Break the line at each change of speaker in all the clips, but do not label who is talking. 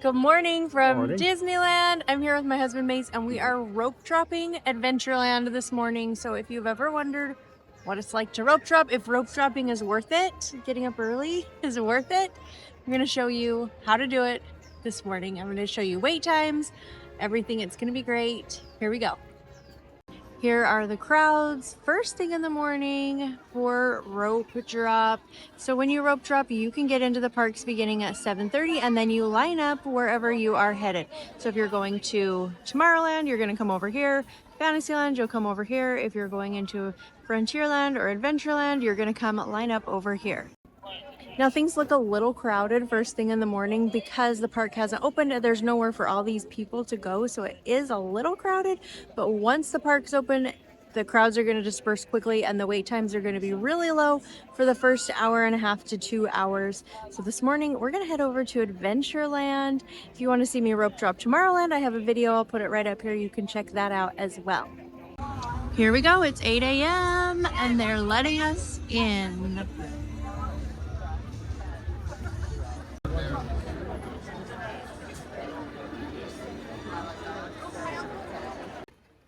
Good morning from
Morning.
Disneyland. I'm here with my husband Mace and we are rope dropping Adventureland this morning. So if you've ever wondered what it's like to rope drop, if rope dropping is worth it, getting up early is worth it, I'm going to show you how to do it this morning. I'm going to show you wait times, everything. It's going to be great. Here we go. Here are the crowds first thing in the morning for rope drop. So when you rope drop, you can get into the parks beginning at 7:30 and then you line up wherever you are headed. So if you're going to Tomorrowland, you're going to come over here. Fantasyland, you'll come over here. If you're going into Frontierland or Adventureland, you're going to come line up over here. Now things look a little crowded first thing in the morning because the park hasn't opened and there's nowhere for all these people to go, so it is a little crowded, but once the park's open, the crowds are going to disperse quickly and the wait times are going to be really low for the first hour and a half to 2 hours. So this morning we're going to head over to Adventureland. If you want to see me rope drop Tomorrowland, I have a video. I'll put it right up here. You can check that out as well. Here we go. It's 8 a.m. and they're letting us in.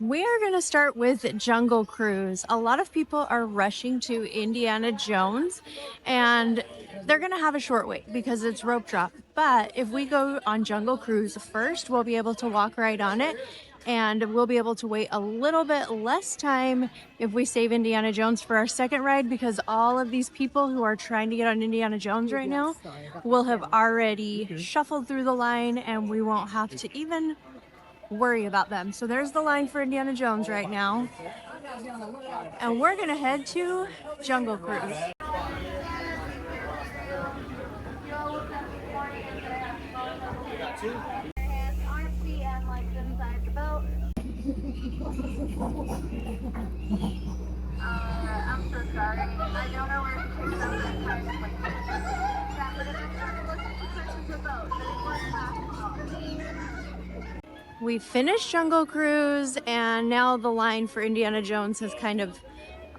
We are going to start with Jungle Cruise. A lot of people are rushing to Indiana Jones and they're going to have a short wait because it's rope drop. But if we go on Jungle Cruise first, we'll be able to walk right on it and we'll be able to wait a little bit less time if we save Indiana Jones for our second ride, because all of these people who are trying to get on Indiana Jones right now will have already shuffled through the line and we won't have to even worry about them. So there's the line for Indiana Jones right now. And we're gonna head to Jungle Cruise. I'm so sorry. I don't know where to take them. We finished Jungle Cruise and now the line for Indiana Jones has kind of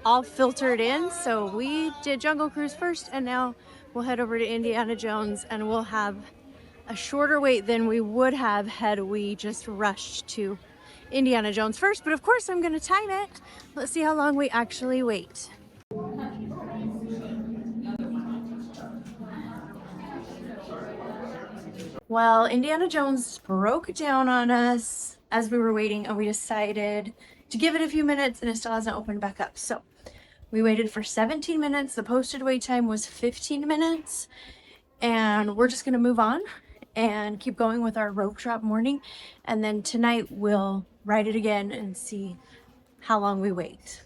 all filtered in. So we did Jungle Cruise first and now we'll head over to Indiana Jones and we'll have a shorter wait than we would have had we just rushed to Indiana Jones first. But of course I'm going to time it. Let's see how long we actually wait. Well, Indiana Jones broke down on us as we were waiting and we decided to give it a few minutes and it still hasn't opened back up. So we waited for 17 minutes. The posted wait time was 15 minutes and we're just going to move on and keep going with our rope drop morning. And then tonight we'll ride it again and see how long we wait.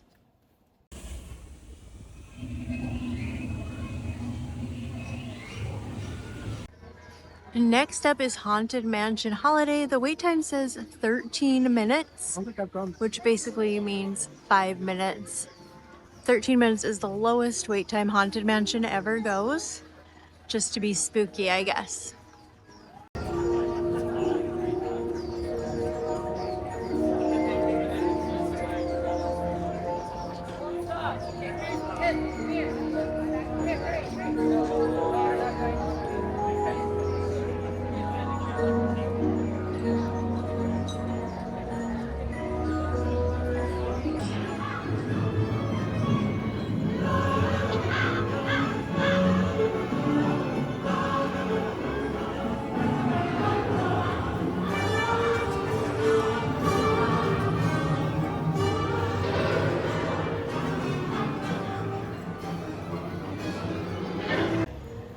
Next up is Haunted Mansion Holiday. The wait time says 13 minutes, which basically means 5 minutes. 13 minutes is the lowest wait time Haunted Mansion ever goes, just to be spooky, I guess.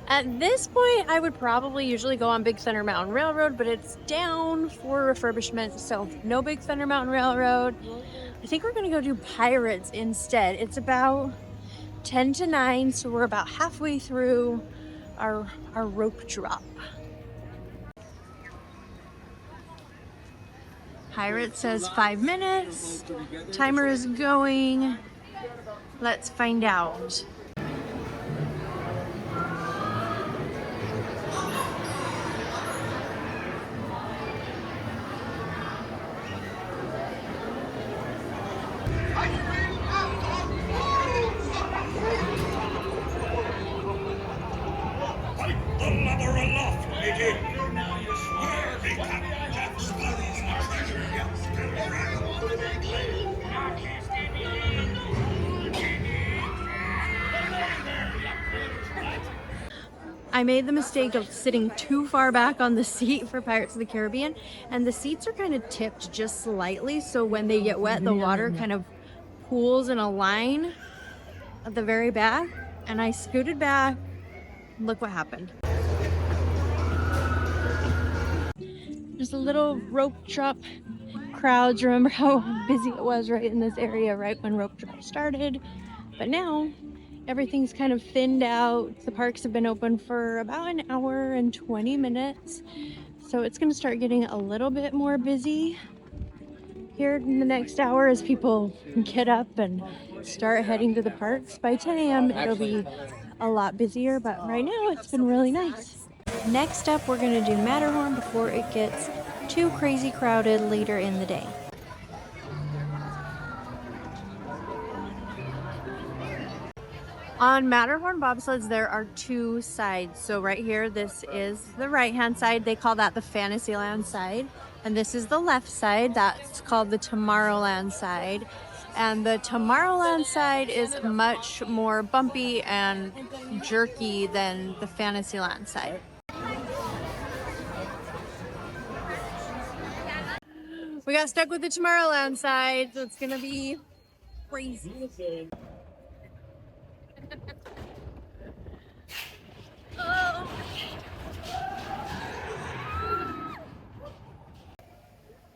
At this point, I would probably usually go on Big Thunder Mountain Railroad, but it's down for refurbishment, so no Big Thunder Mountain Railroad. I think we're gonna go do Pirates instead. It's about 10 to 9, so we're about halfway through our rope drop. Pirate says 5 minutes. Timer is going. Let's find out.
The lever aloft, lady!
I made the mistake of sitting too far back on the seat for Pirates of the Caribbean, and the seats are kind of tipped just slightly, so when they get wet, the water kind of pools in a line at the very back, and I scooted back. Look what happened. There's a little rope drop crowds. Remember how busy it was right in this area right when rope drop started, but now everything's kind of thinned out. The parks have been open for about an hour and 20 minutes. So it's gonna start getting a little bit more busy here in the next hour as people get up and start heading to the parks. By 10 a.m. it'll be a lot busier, but right now it's been really nice. Next up, we're gonna do Matterhorn before it gets too crazy crowded later in the day. On Matterhorn bobsleds, there are two sides. So right here, this is the right-hand side. They call that the Fantasyland side. And this is the left side. That's called the Tomorrowland side. And the Tomorrowland side is much more bumpy and jerky than the Fantasyland side. We got stuck with the Tomorrowland side, so it's gonna be crazy. Oh.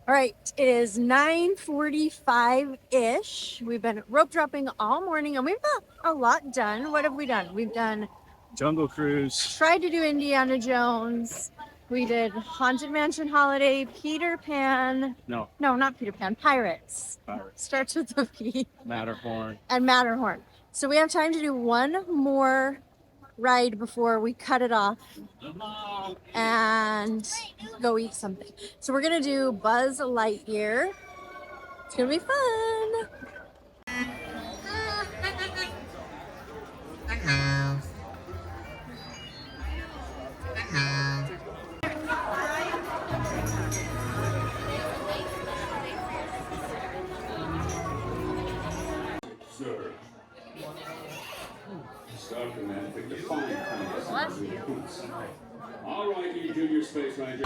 All right, it is 9:45-ish. We've been rope dropping all morning and we've got a lot done. What have we done? We've done
Jungle Cruise.
Tried to do Indiana Jones. We did Haunted Mansion Holiday, Peter Pan. No, not Peter Pan, Pirates. Starts with the P.
Matterhorn.
And Matterhorn. So we have time to do one more ride before we cut it off and go eat something. So we're gonna do Buzz Lightyear. It's gonna be fun. Bless you.
All right, you Junior Space Ranger.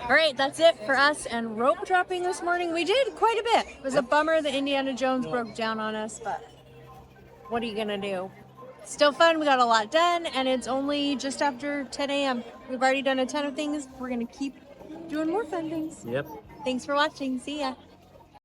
All right, that's it for us and rope dropping this morning. We did quite a bit. It was a bummer that Indiana Jones broke down on us, but what are you gonna do? Still fun, we got a lot done, and it's only just after 10 a.m. We've already done a ton of things. We're gonna keep doing more fun things.
Yep.
Thanks for watching, see ya.